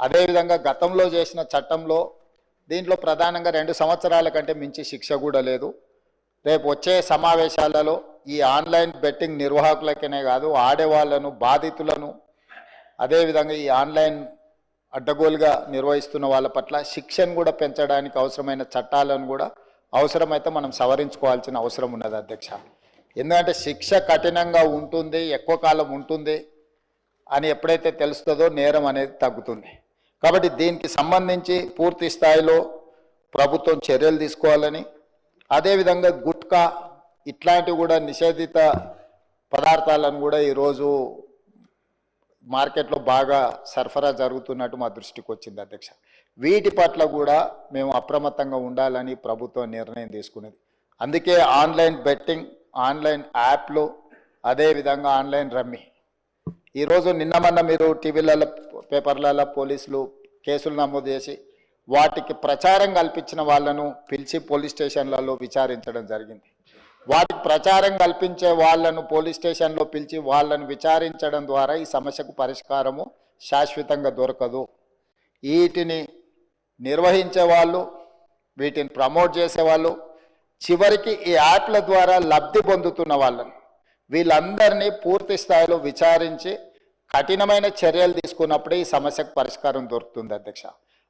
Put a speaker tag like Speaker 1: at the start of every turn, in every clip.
Speaker 1: అదేవిధంగా గతంలో చేసిన చట్టంలో దీంట్లో ప్రధానంగా 2 సంవత్సరాల కంటే మించి శిక్ష కూడా లేదు. రేపు వచ్చే సమావేశాలలో ఈ ఆన్లైన్ బెట్టింగ్ నిర్వాహకులకనే కాదు, ఆడేవాళ్లను, బాధితులను, అదేవిధంగా ఈ ఆన్లైన్ అడ్డగోలుగా నిర్వహిస్తున్న వాళ్ళ పట్ల శిక్షను కూడా పెంచడానికి అవసరమైన చట్టాలను కూడా అవసరమైతే మనం సవరించుకోవాల్సిన అవసరం ఉన్నది అధ్యక్ష. ఎందుకంటే శిక్ష కఠినంగా ఉంటుంది, ఎక్కువ కాలం ఉంటుంది అని ఎప్పుడైతే తెలుస్తుందో నేరం అనేది తగ్గుతుంది. కాబట్టి దీనికి సంబంధించి పూర్తి స్థాయిలో ప్రభుత్వం చర్యలు తీసుకోవాలని, అదేవిధంగా గుట్కా ఇట్లాంటివి కూడా నిషేధిత పదార్థాలను కూడా ఈరోజు మార్కెట్లో బాగా సరఫరా జరుగుతున్నట్టు మా దృష్టికి వచ్చింది అధ్యక్ష. వీటి పట్ల కూడా మేము అప్రమత్తంగా ఉండాలని ప్రభుత్వం నిర్ణయం తీసుకునేది. అందుకే ఆన్లైన్ బెట్టింగ్, ఆన్లైన్ యాప్లు, అదేవిధంగా ఆన్లైన్ రమ్మీ, ఈరోజు నిన్న మీరు టీవీలలో, పేపర్లలో పోలీసులు కేసులు నమోదు చేసి వాటికి ప్రచారం కల్పించిన వాళ్ళను పిలిచి పోలీస్ స్టేషన్లలో విచారించడం జరిగింది. వాటికి ప్రచారం కల్పించే వాళ్ళను పోలీస్ స్టేషన్లో పిలిచి వాళ్ళను విచారించడం ద్వారా ఈ సమస్యకు పరిష్కారము శాశ్వతంగా దొరకదు. వీటిని నిర్వహించే వాళ్ళు, వీటిని ప్రమోట్ చేసేవాళ్ళు, చివరికి ఈ యాప్ల ద్వారా లబ్ధి పొందుతున్న వాళ్ళను, వీళ్ళందరినీ పూర్తి స్థాయిలో విచారించి కఠినమైన చర్యలు తీసుకున్నప్పుడే ఈ సమస్యకు పరిష్కారం దొరుకుతుంది అధ్యక్ష.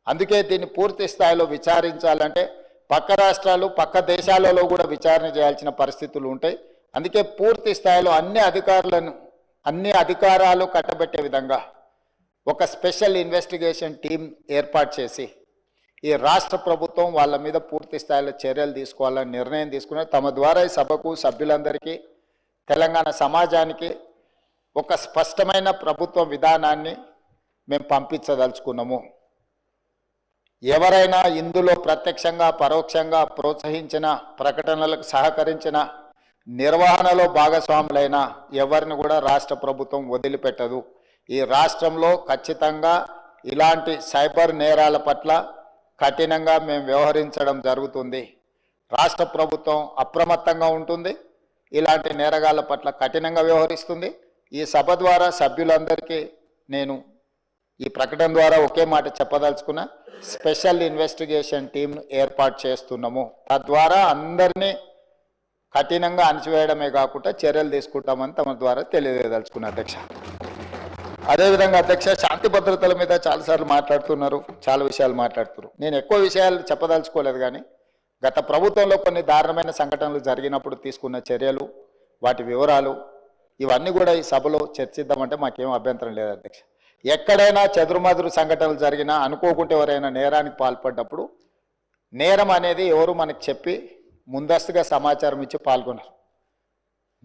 Speaker 1: అందుకే దీన్ని పూర్తి స్థాయిలో విచారించాలంటే పక్క రాష్ట్రాలు, పక్క దేశాలలో కూడా విచారణ చేయాల్సిన పరిస్థితులు ఉంటాయి. అందుకే పూర్తి స్థాయిలో అన్ని అధికారాలు కట్టబెట్టే విధంగా ఒక స్పెషల్ ఇన్వెస్టిగేషన్ టీం ఏర్పాటు చేసి ఈ రాష్ట్ర ప్రభుత్వం వాళ్ళ మీద పూర్తి స్థాయిలో చర్యలు తీసుకోవాలని నిర్ణయం తీసుకున్నారు. తమ ద్వారా ఈ సభకు, సభ్యులందరికీ, తెలంగాణ సమాజానికి ఒక స్పష్టమైన ప్రభుత్వ విధానాన్ని మేము పంపించదలుచుకున్నాము. ఎవరైనా ఇందులో ప్రత్యక్షంగా, పరోక్షంగా ప్రోత్సహించిన, ప్రకటనలకు సహకరించిన, నిర్వహణలో భాగస్వాములైన ఎవరిని కూడా రాష్ట్ర ప్రభుత్వం వదిలిపెట్టదు. ఈ రాష్ట్రంలో ఖచ్చితంగా ఇలాంటి సైబర్ నేరాల పట్ల కఠినంగా మేము వ్యవహరించడం జరుగుతుంది. రాష్ట్ర ప్రభుత్వం అప్రమత్తంగా ఉంటుంది, ఇలాంటి నేరగాళ్ల పట్ల కఠినంగా వ్యవహరిస్తుంది. ఈ సభ ద్వారా సభ్యులందరికీ నేను ఈ ప్రకటన ద్వారా ఒకే మాట చెప్పదలుచుకున్న, స్పెషల్ ఇన్వెస్టిగేషన్ టీంను ఏర్పాటు చేస్తున్నాము. తద్వారా అందరినీ కఠినంగా అణచివేయడమే కాకుండా చర్యలు తీసుకుంటామని తమ ద్వారా తెలియజేయదలుచుకున్న అధ్యక్ష. అదేవిధంగా అధ్యక్ష, శాంతి భద్రతల మీద చాలాసార్లు మాట్లాడుతున్నారు, చాలా విషయాలు మాట్లాడుతున్నారు. నేను ఎక్కువ విషయాలు చెప్పదలుచుకోలేదు, కానీ గత ప్రభుత్వంలో కొన్ని దారుణమైన సంఘటనలు జరిగినప్పుడు తీసుకున్న చర్యలు, వాటి వివరాలు ఇవన్నీ కూడా ఈ సభలో చర్చిద్దామంటే మాకేం అభ్యంతరం లేదు అధ్యక్ష. ఎక్కడైనా చెదురుమదురు సంఘటనలు జరిగినా, అనుకోకుంటే ఎవరైనా నేరానికి పాల్పడ్డప్పుడు నేరం అనేది ఎవరు మనకు చెప్పి ముందస్తుగా సమాచారం ఇచ్చి పాల్గొన్నారు.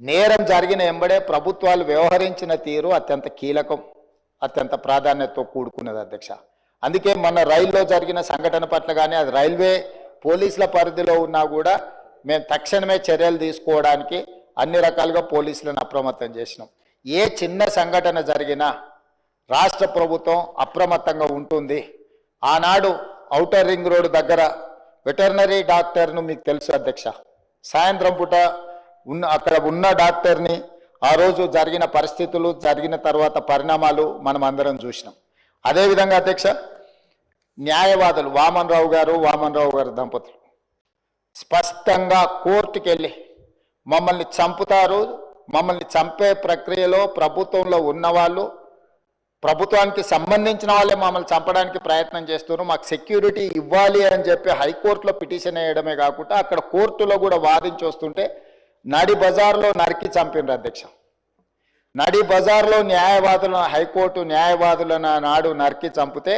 Speaker 1: నేరం జరిగిన ఎంబడే ప్రభుత్వాలు వ్యవహరించిన తీరు అత్యంత కీలకం, అత్యంత ప్రాధాన్యతతో కూడుకున్నది అధ్యక్ష. అందుకే మన రైల్లో జరిగిన సంఘటన పట్ల కానీ, అది రైల్వే పోలీసుల పరిధిలో ఉన్నా కూడా మేము తక్షణమే చర్యలు తీసుకోవడానికి అన్ని రకాలుగా పోలీసులను అప్రమత్తం చేసినాం. ఏ చిన్న సంఘటన జరిగినా రాష్ట్ర ప్రభుత్వం అప్రమత్తంగా ఉంటుంది. ఆనాడు ఔటర్ రింగ్ రోడ్ దగ్గర వెటర్నరీ డాక్టర్ను మీకు తెలుసు అధ్యక్ష, సాయంత్రం పూట అక్కడ ఉన్న డాక్టర్ని ఆ రోజు జరిగిన పరిస్థితులు, జరిగిన తర్వాత పరిణామాలు మనం అందరం చూసినాం. అదేవిధంగా అధ్యక్ష, న్యాయవాదులు వామన్ రావు గారు దంపతులు స్పష్టంగా కోర్టుకు వెళ్ళి మమ్మల్ని చంపుతారు, మమ్మల్ని చంపే ప్రక్రియలో ప్రభుత్వంలో ఉన్నవాళ్ళు, ప్రభుత్వానికి సంబంధించిన వాళ్ళే మమ్మల్ని చంపడానికి ప్రయత్నం చేస్తున్నారు, మాకు సెక్యూరిటీ ఇవ్వాలి అని చెప్పి హైకోర్టులో పిటిషన్ వేయడమే కాకుండా అక్కడ కోర్టులో కూడా వాదించి వస్తుంటే నడి బజార్లో నరికి చంపినారు అధ్యక్ష. నడి బజార్లో న్యాయవాదులను, హైకోర్టు న్యాయవాదులను నాడు నరికి చంపితే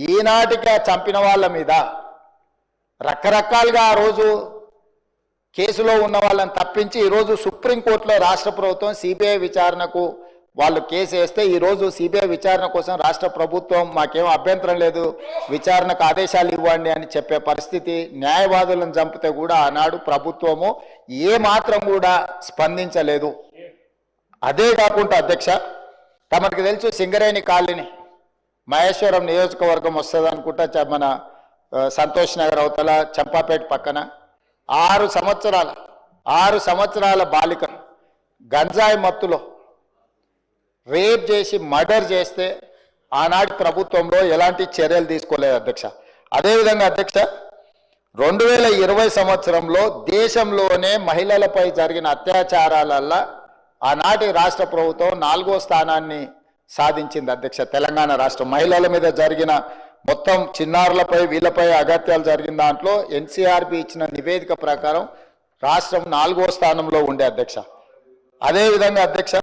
Speaker 1: ఈనాటికి చంపిన వాళ్ళ మీద రకరకాలుగా ఆ రోజు కేసులో ఉన్న వాళ్ళని తప్పించి ఈరోజు సుప్రీంకోర్టులో రాష్ట్ర ప్రభుత్వం సిబిఐ విచారణకు వాళ్ళు కేసు వేస్తే ఈరోజు సిబిఐ విచారణ కోసం రాష్ట్ర ప్రభుత్వం మాకేం అభ్యంతరం లేదు, విచారణకు ఆదేశాలు ఇవ్వండి అని చెప్పే పరిస్థితి. న్యాయవాదులను చంపితే కూడా ఆనాడు ప్రభుత్వము ఏమాత్రం కూడా స్పందించలేదు. అదే కాకుండా అధ్యక్ష, తమకు తెలుసు సింగరేణి కాలనీ మహేశ్వరం నియోజకవర్గం వస్తుంది అనుకుంటా, మన సంతోష్ నగర్ అవతల చంపాపేట పక్కన 6 సంవత్సరాల బాలికను గంజాయి మత్తులో రేప్ చేసి మర్డర్ చేస్తే ఆనాటి ప్రభుత్వంలో ఎలాంటి చర్యలు తీసుకోలేదు అధ్యక్ష. అదేవిధంగా అధ్యక్ష 2020 సంవత్సరంలో దేశంలోనే మహిళలపై జరిగిన అత్యాచారాలల్ల ఆనాటి రాష్ట్ర ప్రభుత్వం 4వ స్థానాన్ని సాధించింది అధ్యక్ష. తెలంగాణ రాష్ట్రం మహిళల మీద జరిగిన మొత్తం చిన్నారులపై వీళ్ళపై అగత్యాలు జరిగిన దాంట్లో ఎన్సీఆర్బి ఇచ్చిన నివేదిక ప్రకారం రాష్ట్రం 4వ స్థానంలో ఉండే అధ్యక్ష. అదేవిధంగా అధ్యక్ష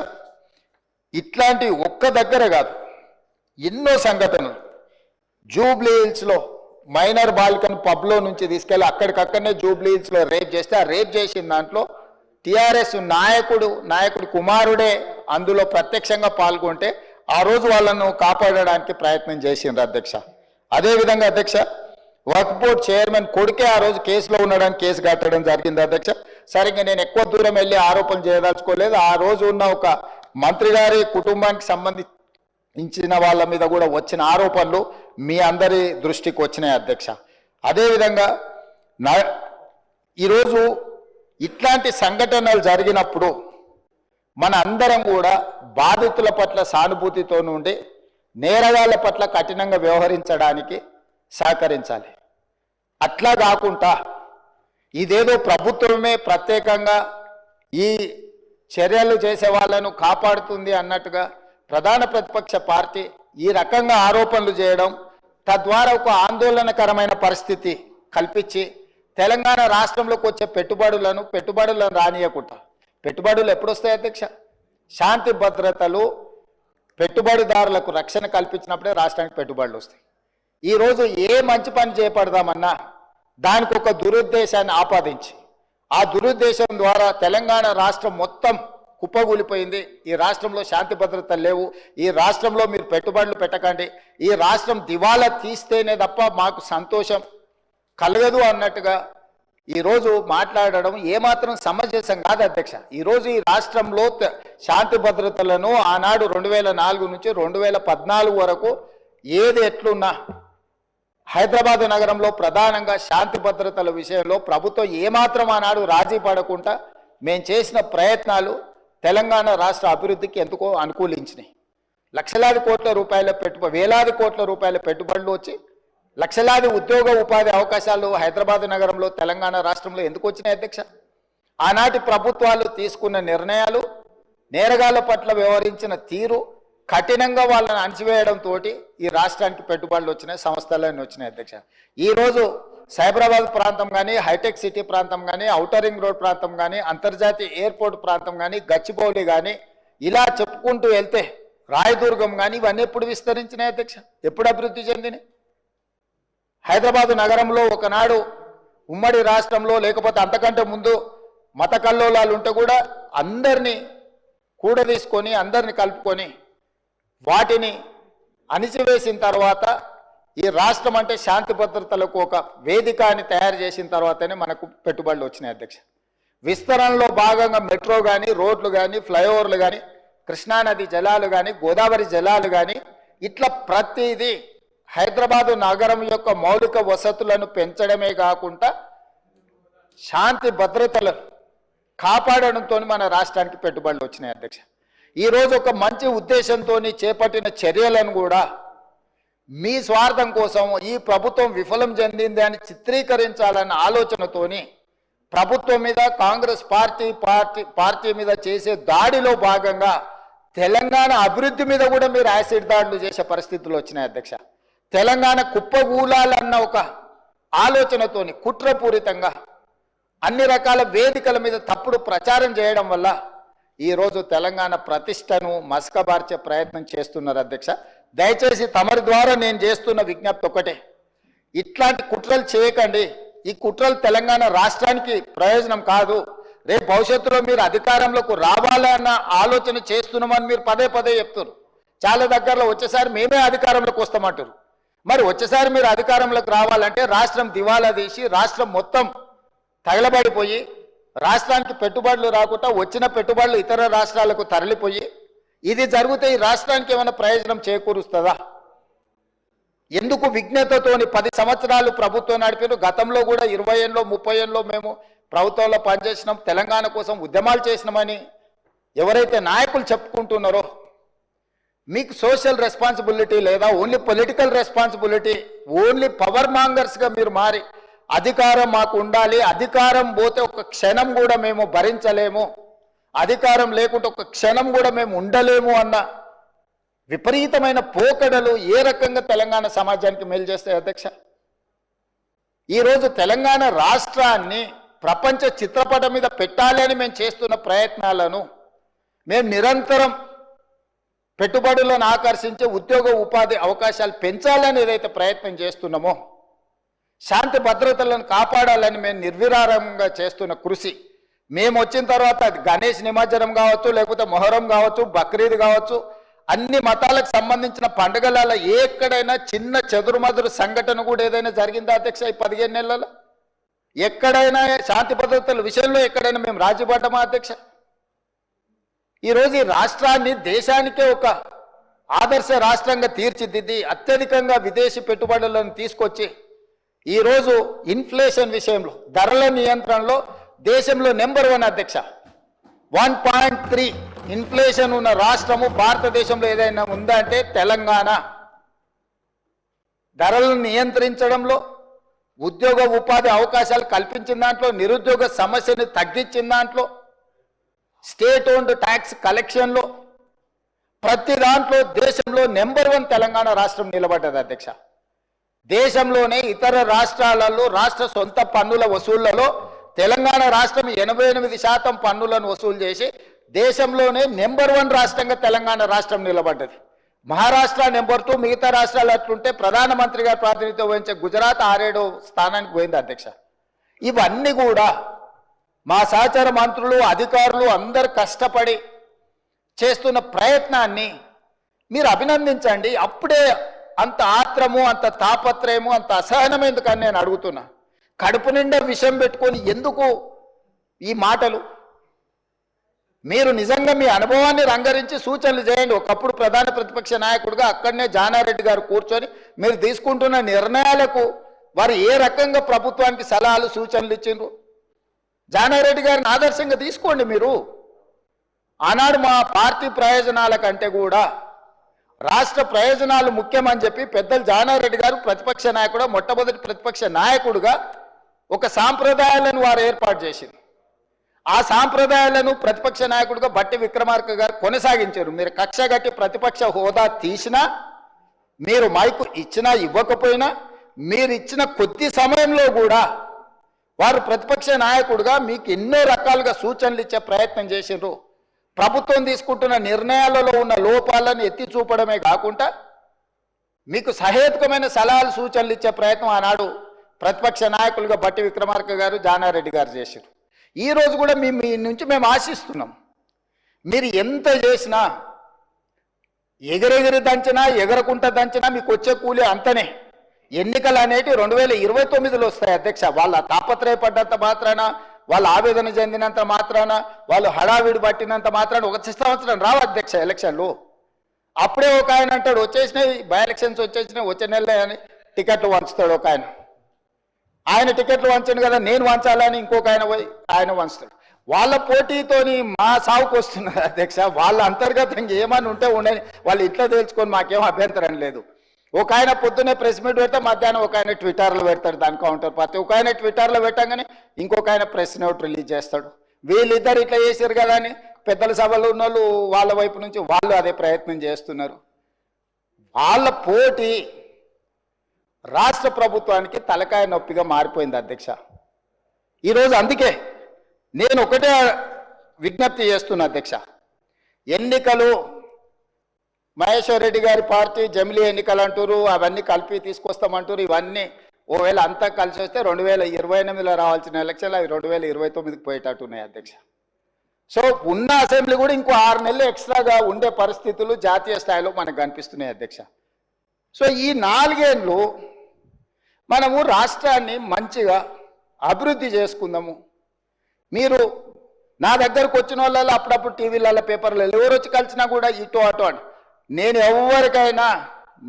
Speaker 1: ఇట్లాంటి ఒక్క దగ్గర కాదు, ఎన్నో సంఘటనలు. జూబ్లీ హిల్స్లో మైనర్ బాలికను పబ్లో నుంచి తీసుకెళ్ళి అక్కడికక్కడనే జూబ్లీ హిల్స్లో రేప్ చేస్తే ఆ రేప్ చేసిన దాంట్లో టీఆర్ఎస్ నాయకుడి కుమారుడే అందులో ప్రత్యక్షంగా పాల్గొంటే ఆ రోజు వాళ్ళను కాపాడడానికి ప్రయత్నం చేసిండ్రు అధ్యక్ష. అదేవిధంగా అధ్యక్ష వక్ఫ్ బోర్డ్ చైర్మన్ కొడుకే ఆ రోజు కేసులో ఉండడానికి కేసు కట్టడం జరిగింది అధ్యక్ష. సరిగ్గా నేను ఎక్కువ దూరం వెళ్ళి ఆరోపణలు చేయదలుచుకోలేదు. ఆ రోజు ఉన్న ఒక మంత్రి గారి కుటుంబానికి సంబంధించిన వాళ్ళ మీద కూడా వచ్చిన ఆరోపణలు మీ అందరి దృష్టికి వచ్చినాయి అధ్యక్ష. అదేవిధంగా ఈరోజు ఇట్లాంటి సంఘటనలు జరిగినప్పుడు మన అందరం కూడా బాధితుల పట్ల సానుభూతితో నుండి నేరగాళ్ల పట్ల కఠినంగా వ్యవహరించడానికి సహకరించాలి. అట్లా కాకుండా ఇదేదో ప్రభుత్వమే ప్రత్యేకంగా ఈ చర్యలు చేసే వాళ్ళను కాపాడుతుంది అన్నట్టుగా ప్రధాన ప్రతిపక్ష పార్టీ ఈ రకంగా ఆరోపణలు చేయడం, తద్వారా ఒక ఆందోళనకరమైన పరిస్థితి కల్పించి తెలంగాణ రాష్ట్రంలోకి వచ్చే పెట్టుబడులను రానియకుండా, పెట్టుబడులు ఎప్పుడు వస్తాయి అధ్యక్ష? శాంతి భద్రతలు పెట్టుబడిదారులకు రక్షణ కల్పించినప్పుడే రాష్ట్రానికి పెట్టుబడులు వస్తాయి. ఈరోజు ఏ మంచి పని చేపడదామన్నా దానికి ఒక దురుద్దేశాన్ని ఆపాదించి ఆ దురుద్దేశం ద్వారా తెలంగాణ రాష్ట్రం మొత్తం కుప్పగూలిపోయింది. ఈ రాష్ట్రంలో శాంతి భద్రతలు లేవు, ఈ రాష్ట్రంలో మీరు పెట్టుబడులు పెట్టకండి, ఈ రాష్ట్రం దివాలా తీస్తేనే తప్ప మాకు సంతోషం కలగదు అన్నట్టుగా ఈరోజు మాట్లాడడం ఏమాత్రం సమంజసం కాదు అధ్యక్ష. ఈరోజు ఈ రాష్ట్రంలో శాంతి భద్రతలను ఆనాడు 2004 నుంచి 2014 వరకు ఏది ఎట్లున్నా హైదరాబాద్ నగరంలో ప్రధానంగా శాంతి భద్రతల విషయంలో ప్రభుత్వం ఏమాత్రం ఆనాడు రాజీ పడకుండా మేము చేసిన ప్రయత్నాలు తెలంగాణ రాష్ట్ర అభివృద్ధికి ఎందుకో అనుకూలించినాయి. లక్షలాది కోట్ల రూపాయల వేలాది కోట్ల రూపాయల పెట్టుబడులు వచ్చి లక్షలాది ఉద్యోగ ఉపాధి అవకాశాలు హైదరాబాద్ నగరంలో తెలంగాణ రాష్ట్రంలో ఎందుకు వచ్చినాయి అధ్యక్ష? ఆనాటి ప్రభుత్వాలు తీసుకున్న నిర్ణయాలు, నేరగాళ్ల పట్ల వ్యవహరించిన తీరు, కఠినంగా వాళ్ళని అణచివేయడంతో ఈ రాష్ట్రానికి పెట్టుబడులు వచ్చినాయి, సంస్థలన్నీ వచ్చినాయి అధ్యక్ష. ఈరోజు సైబరాబాద్ ప్రాంతం కానీ, హైటెక్ సిటీ ప్రాంతం కానీ, ఔటర్ రింగ్ రోడ్ ప్రాంతం కానీ, అంతర్జాతీయ ఎయిర్పోర్ట్ ప్రాంతం కానీ, గచ్చిబౌలి కానీ, ఇలా చెప్పుకుంటూ వెళ్తే రాయదుర్గం కానీ ఇవన్నీ ఎప్పుడు విస్తరించినాయి అధ్యక్ష? ఎప్పుడు అభివృద్ధి చెందినాయి? హైదరాబాదు నగరంలో ఒకనాడు ఉమ్మడి రాష్ట్రంలో లేకపోతే అంతకంటే ముందు మత కల్లోలాలు ఉంటే కూడా అందరినీ కూడదీసుకొని అందరిని కలుపుకొని వాటిని అణిచివేసిన తర్వాత ఈ రాష్ట్రం అంటే శాంతి భద్రతలకు ఒక వేదిక అని తయారు చేసిన తర్వాతనే మనకు పెట్టుబడులు వచ్చినాయి అధ్యక్ష. విస్తరణలో భాగంగా మెట్రో కానీ, రోడ్లు కానీ, ఫ్లైఓవర్లు కానీ, కృష్ణానది జలాలు కానీ, గోదావరి జలాలు కానీ, ఇట్లా ప్రతిదీ హైదరాబాదు నగరం యొక్క మౌలిక వసతులను పెంచడమే కాకుండా శాంతి భద్రతలను కాపాడడంతో మన రాష్ట్రానికి పెట్టుబడులు వచ్చినాయి అధ్యక్ష. ఈరోజు ఒక మంచి ఉద్దేశంతో చేపట్టిన చర్యలను కూడా మీ స్వార్థం కోసం ఈ ప్రభుత్వం విఫలం చెందింది అని చిత్రీకరించాలన్న ఆలోచనతోని ప్రభుత్వం మీద, కాంగ్రెస్ పార్టీ మీద చేసే దాడిలో భాగంగా తెలంగాణ అభివృద్ధి మీద కూడా మీరు యాసిడ్ దాడులు చేసే పరిస్థితులు వచ్చినాయి అధ్యక్ష. తెలంగాణ కుప్పగూలాలన్న ఒక ఆలోచనతోని కుట్రపూరితంగా అన్ని రకాల వేదికల మీద తప్పుడు ప్రచారం చేయడం వల్ల ఈరోజు తెలంగాణ ప్రతిష్టను మసకబార్చే ప్రయత్నం చేస్తున్నారు అధ్యక్ష. దయచేసి తమరి ద్వారా నేను చేస్తున్న విజ్ఞప్తి ఒకటే, ఇట్లాంటి కుట్రలు చేయకండి. ఈ కుట్రలు తెలంగాణ రాష్ట్రానికి ప్రయోజనం కాదు. రేపు భవిష్యత్తులో మీరు అధికారంలోకి రావాలన్న ఆలోచన చేస్తున్నామని మీరు పదే పదే చెప్తారు. చాలా దగ్గరలో వచ్చేసారి మేమే అధికారంలోకి వస్తామంటారు. మరి వచ్చేసారి మీరు అధికారంలోకి రావాలంటే రాష్ట్రం దివాలా తీసి రాష్ట్రం మొత్తం తగలబడిపోయి రాష్ట్రానికి పెట్టుబడులు రాకుండా వచ్చిన పెట్టుబడులు ఇతర రాష్ట్రాలకు తరలిపోయి ఇది జరిగితే ఈ రాష్ట్రానికి ఏమైనా ప్రయోజనం చేకూరుస్తుందా? ఎందుకు విజ్ఞతతోని 10 సంవత్సరాలు ప్రభుత్వం నడిపారు. గతంలో కూడా 20 ఏళ్ళలో 30 ఏళ్ళలో మేము ప్రభుత్వంలో పనిచేసినాం, తెలంగాణ కోసం ఉద్యమాలు చేసినామని ఎవరైతే నాయకులు చెప్పుకుంటున్నారో మీకు సోషల్ రెస్పాన్సిబిలిటీ లేదా? Only political responsibility, only power మాంగర్స్గా మీరు మారి అధికారం మాకు ఉండాలి, అధికారం పోతే ఒక క్షణం కూడా మేము భరించలేము, అధికారం లేకుంటే ఒక క్షణం కూడా మేము ఉండలేము అన్న విపరీతమైన పోకడలు ఏ రకంగా తెలంగాణ సమాజానికి మేలు చేస్తాయి అధ్యక్ష? ఈరోజు తెలంగాణ రాష్ట్రాన్ని ప్రపంచ చిత్రపటం మీద పెట్టాలి అని మేము చేస్తున్న ప్రయత్నాలను, మేము నిరంతరం పెట్టుబడులను ఆకర్షించే ఉద్యోగ ఉపాధి అవకాశాలు పెంచాలని ఏదైతే ప్రయత్నం చేస్తున్నామో, శాంతి భద్రతలను కాపాడాలని మేము నిర్విరామంగా చేస్తున్న కృషి, మేము వచ్చిన తర్వాత అది గణేష్ నిమజ్జనం కావచ్చు, లేకపోతే మొహరం కావచ్చు, బక్రీద్ కావచ్చు, అన్ని మతాలకు సంబంధించిన పండుగల ఎక్కడైనా చిన్న చెదురుమదురు సంఘటన కూడా ఏదైనా జరిగిందా అధ్యక్ష? ఈ 15 నెలల్లో ఎక్కడైనా శాంతి భద్రతల విషయంలో ఎక్కడైనా మేము రాజీపడ్డామా అధ్యక్ష? ఈరోజు ఈ రాష్ట్రాన్ని దేశానికే ఒక ఆదర్శ రాష్ట్రంగా తీర్చిదిద్ది అత్యధికంగా విదేశీ పెట్టుబడులను తీసుకొచ్చి ఈరోజు ఇన్ఫ్లేషన్ విషయంలో, ధరల నియంత్రణలో దేశంలో నెంబర్ 1 అధ్యక్ష. 1.3 ఇన్ఫ్లేషన్ ఉన్న రాష్ట్రము భారతదేశంలో ఏదైనా ఉందంటే తెలంగాణ. ధరలను నియంత్రించడంలో, ఉద్యోగ ఉపాధి అవకాశాలు కల్పించిన దాంట్లో, నిరుద్యోగ సమస్యను తగ్గించిన దాంట్లో, స్టేట్ ఓన్డ్ ట్యాక్స్ కలెక్షన్లో, ప్రతి దాంట్లో దేశంలో నెంబర్ 1 తెలంగాణ రాష్ట్రం నిలబడ్డది అధ్యక్ష. దేశంలోనే ఇతర రాష్ట్రాలలో రాష్ట్ర సొంత పన్నుల వసూళ్లలో తెలంగాణ రాష్ట్రం 88% పన్నులను వసూలు చేసి దేశంలోనే నెంబర్ 1 రాష్ట్రంగా తెలంగాణ రాష్ట్రం నిలబడ్డది. మహారాష్ట్ర నెంబర్ 2, మిగతా రాష్ట్రాలు అట్లుంటే ప్రధానమంత్రిగా ప్రాతినిధ్యం వహించే గుజరాత్ 6-7 స్థానానికి పోయింది అధ్యక్ష. ఇవన్నీ కూడా మా సహచర మంత్రులు, అధికారులు అందరు కష్టపడి చేస్తున్న ప్రయత్నాన్ని మీరు అభినందించండి. అప్పుడే అంత ఆత్రము, అంత తాపత్రయము, అంత అసహనం ఎందుకని నేను అడుగుతున్నా. కడుపు నిండా విషం పెట్టుకొని ఎందుకు ఈ మాటలు? మీరు నిజంగా మీ అనుభవాన్ని రంగరించి సూచనలు చేయండి. ఒకప్పుడు ప్రధాన ప్రతిపక్ష నాయకుడిగా అక్కడనే జానారెడ్డి గారు కూర్చొని మీరు తీసుకుంటున్న నిర్ణయాలకు వారు ఏ రకంగా ప్రభుత్వానికి సలహాలు సూచనలు ఇచ్చిండ్రు, జానారెడ్డి గారిని ఆదర్శంగా తీసుకోండి. మీరు ఆనాడు మా పార్టీ ప్రయోజనాల కంటే కూడా రాష్ట్ర ప్రయోజనాలు ముఖ్యమని చెప్పి పెద్దలు జానారెడ్డి గారు ప్రతిపక్ష నాయకుడు, మొట్టమొదటి ప్రతిపక్ష నాయకుడుగా ఒక సాంప్రదాయాలను వారు ఏర్పాటు చేసింది. ఆ సాంప్రదాయాలను ప్రతిపక్ష నాయకుడిగా బట్టి విక్రమార్క గారు కొనసాగించారు. మీరు కక్ష గట్టి ప్రతిపక్ష హోదా తీసినా, మీరు మైకు ఇచ్చినా ఇవ్వకపోయినా, మీరు ఇచ్చిన కొద్ది సమయంలో కూడా వారు ప్రతిపక్ష నాయకుడిగా మీకు ఎన్నో రకాలుగా సూచనలు ఇచ్చే ప్రయత్నం చేసిండ్రు. ప్రభుత్వం తీసుకుంటున్న నిర్ణయాలలో ఉన్న లోపాలను ఎత్తి చూపడమే కాకుండా మీకు సహేతుకమైన సలహాలు సూచనలు ఇచ్చే ప్రయత్నం ఆనాడు ప్రతిపక్ష నాయకులుగా బట్టి విక్రమార్క గారు, జానారెడ్డి గారు చేశారు. ఈరోజు కూడా మీ నుంచి మేము ఆశిస్తున్నాం. మీరు ఎంత చేసినా, ఎగిరెగిరి దంచినా, ఎగరకుంట దంచినా మీకు వచ్చే కూలి అంతనే. ఎన్నికలు అనేటి 2029లో వస్తాయి అధ్యక్ష. వాళ్ళ తాపత్రయపడ్డంత మాత్రాన, వాళ్ళు ఆవేదన చెందినంత మాత్రాన, వాళ్ళు హడావిడి పట్టినంత మాత్రాన 1 సంవత్సరం రావు అధ్యక్ష ఎలక్షన్లు. అప్పుడే ఒక ఆయన అంటాడు వచ్చేసినాయి, బై ఎలక్షన్స్ వచ్చేసినాయి, వచ్చే నెలలే అని టికెట్లు వంచుతాడు ఒక ఆయన. ఆయన టికెట్లు వంచండి కదా, నేను వంచాలని ఇంకొక ఆయన పోయి ఆయన వంచుతాడు. వాళ్ళ పోటీతోని మా సాగుకు వస్తున్నారు అధ్యక్ష. వాళ్ళ అంతర్గతంగా ఏమని ఉంటే ఉండని, వాళ్ళు ఇట్లా తెలుసుకొని మాకేం అభ్యంతరం లేదు. ఒక ఆయన పొద్దున్నే ప్రెస్ మీట్ పెడితే మధ్యాహ్నం ఒక ఆయన ట్విట్టర్లో పెడతాడు దాని కౌంటర్ పార్టీ. ఒక ఆయన ట్విట్టర్లో పెట్టగానే ఇంకొక ఆయన ప్రెస్ నోట్ రిలీజ్ చేస్తాడు. వీళ్ళిద్దరు ఇట్లా చేశారు కదా అని పెద్దల సభలో ఉన్న వాళ్ళు వాళ్ళ వైపు నుంచి వాళ్ళు అదే ప్రయత్నం చేస్తున్నారు. వాళ్ళ పోటీ రాష్ట్ర ప్రభుత్వానికి తలకాయ నొప్పిగా మారిపోయింది అధ్యక్ష. ఈరోజు అందుకే నేను ఒకటే విజ్ఞప్తి చేస్తున్నా అధ్యక్ష. ఎన్నికలు మహేశ్వర్ రెడ్డి గారి పార్టీ జమిలీ ఎన్నికలు అంటారు, అవన్నీ కలిపి తీసుకొస్తామంటారు. ఇవన్నీ ఒకవేళ అంతా కలిసి వస్తే 2028లో రావాల్సిన ఎలక్షన్లు అవి 2029కి పోయేటట్టున్నాయి అధ్యక్ష. సో ఉన్న అసెంబ్లీ కూడా ఇంకో 6 నెలలు ఎక్స్ట్రాగా ఉండే పరిస్థితులు జాతీయ స్థాయిలో మనకు కనిపిస్తున్నాయి అధ్యక్ష. సో ఈ 4 ఏళ్ళు మనము రాష్ట్రాన్ని మంచిగా అభివృద్ధి చేసుకుందాము. మీరు నా దగ్గరకు వచ్చిన వాళ్ళలో అప్పుడప్పుడు టీవీలలో, పేపర్లలో ఎవరు వచ్చి కలిసినా కూడా ఇటు అటు అని, నేను ఎవరికైనా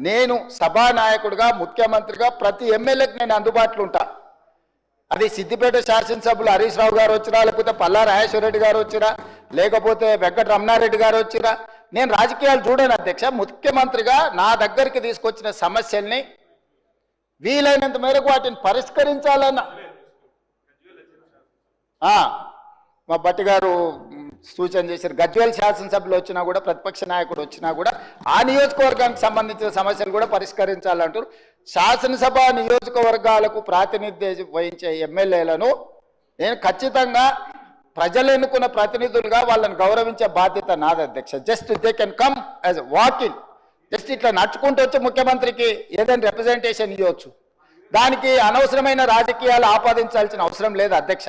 Speaker 1: నేను సభానాయకుడిగా, ముఖ్యమంత్రిగా ప్రతి ఎమ్మెల్యేకి నేను అందుబాటులో ఉంటా. అది సిద్దిపేట శాసనసభ్యులు హరీష్ రావు గారు వచ్చినా, లేకపోతే పల్లా రాజేశ్వర రెడ్డి గారు వచ్చినా, లేకపోతే వెంకట రమణారెడ్డి గారు వచ్చినా, నేను రాజకీయాలు చూడను అధ్యక్ష. ముఖ్యమంత్రిగా నా దగ్గరికి తీసుకొచ్చిన సమస్యల్ని వీలైనంత మేరకు వాటిని పరిష్కరించాలన్న మా భట్టి గారు సూచన చేశారు. గజ్వేల్ శాసనసభలో వచ్చినా కూడా, ప్రతిపక్ష నాయకుడు వచ్చినా కూడా ఆ నియోజకవర్గానికి సంబంధించిన సమస్యలు కూడా పరిష్కరించాలంటారు. శాసనసభ నియోజకవర్గాలకు ప్రాతినిధ్యం వహించే ఎమ్మెల్యేలను నేను ఖచ్చితంగా ప్రజలు ఎన్నుకున్న ప్రతినిధులుగా వాళ్ళని గౌరవించే బాధ్యత నాది అధ్యక్ష. Just they can come as walking, just ఇట్లా నడుచుకుంటూ వచ్చి ముఖ్యమంత్రికి ఏదైనా రిప్రజెంటేషన్ ఇవ్వచ్చు. దానికి అనవసరమైన రాజకీయాలు ఆపాదించాల్సిన అవసరం లేదు అధ్యక్ష.